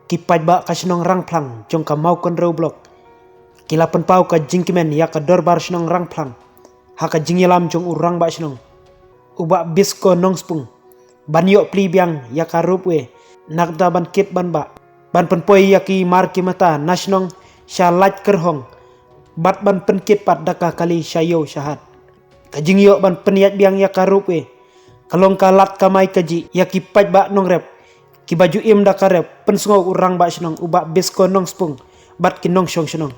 Kipaj ba kasinong rangplang jong ka mau kon blok. Kila penpau ka jingkimen ya ka dorbar sinong rangplang. Haka jingyalam jong urang ba sinong. Uba bisko nong spung. Ban yok pli biang ya ka rupwe. Nakda ban kit ban ba. Ban penpoi ya ki mar ki mata nasinong sya laj kerhong. Bat ban penkit pat daka kali syayo syahat. Kajing yok ban peniat biang ya ka rupwe. Kalong ka lat kamai kaji ya ki paj ba nong rep. Ki baju im da ka rep pensungau urang ba sinong uba bisko nong spung. Bat ki nong syong sinong.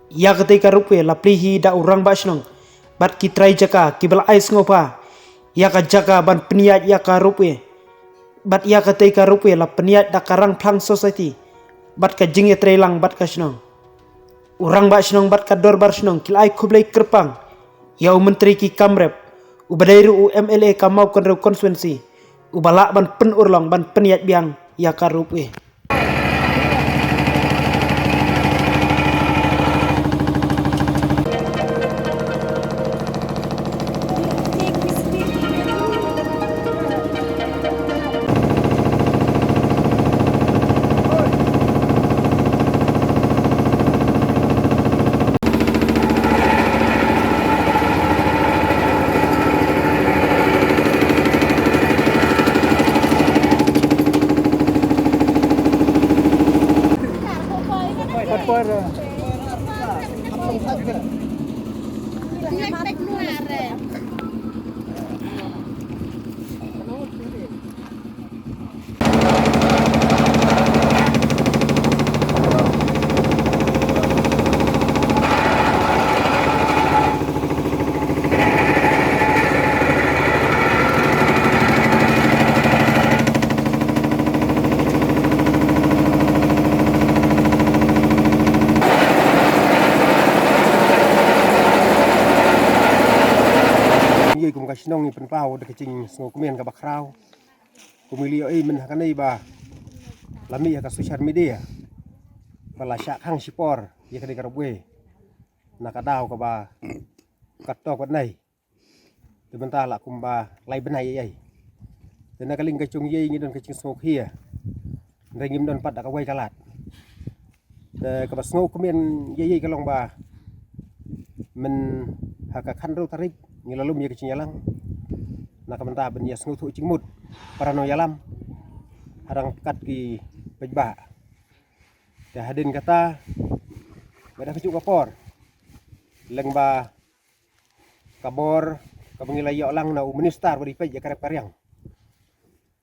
Ya ketika rupwe la plihi da urang ba sinong. Bat ki trai jaka ki bala ais ngopa. Ya ka jaka ban peniat ya ka rupwe. Bat ya ketika rupwe la peniat da karang plang society. Bat ka jing ya trelang bat ka sinong. Urang ba sinong bat ka dorbar sinong kilai kublai kerpang. Yau menteri ki kamrep. Ubadairu UMLA ka mau kon rew konsuensi. Ubala ban pen urlong ban peniat biang ya ka rupwe. Kum kasinong ni penpau de kecing sngo kumen ka bakrau kumili men hakanai ba lami ka social media bala syak hang sipor ya kadi karabwe nakadaw ka ba katto ko nai tebenta la kumba lai benai ai dan nakaling kacung ye ngi don kecing sngo hia rengim don pat ka wai kalat de ka ba sngo kumen ye kalong ba men haka khandro tarik ngilalum ya kecing yalang nak menta ben ya sngo thu cingmut parano yalam harang kat ki pejba dah hadin kata beda kejuk kapor leng ba kabor kabengilai yo lang na minister bari pej ya karep karyang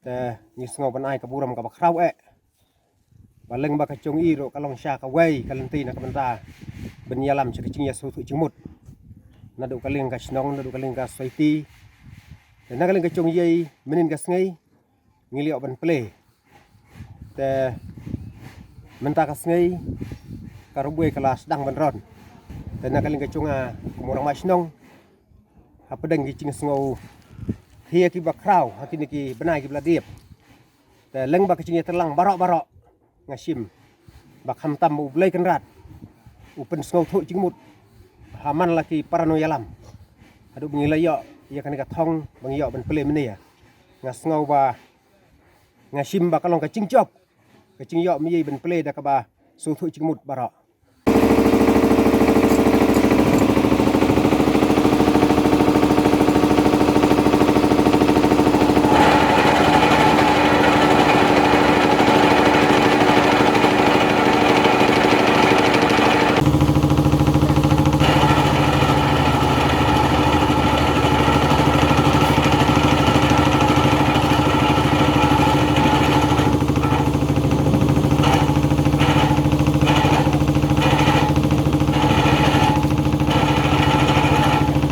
dah ni sngo banai kaburam ka bakrau baleng ba kacung iro kalong sya ka wai kalenti nak menta ben yalam cing ya thu cingmut nadu kaling ka snong nadu kaling ka society dan nakaling ka chung yei menin ka sngai ngiliok ban play te menta ka sngai karubwe kelas dang ban ron dan nakaling ka chunga kumurang masnong hapadang gi cing sngo hia ki bakrau hakini ki benai ki bladiep te leng ba ka cing terlang barok ngasim bak hamtam u blai kan rat upen sngo thu cingmut haman laki parano yalam adu bengila yo ya kan ka thong bang yo ban ple meni ya ngas ngau ba ngasim ba kalong ka cingcop ka cing yo mi ban ple da ka ba su thu cingmut barok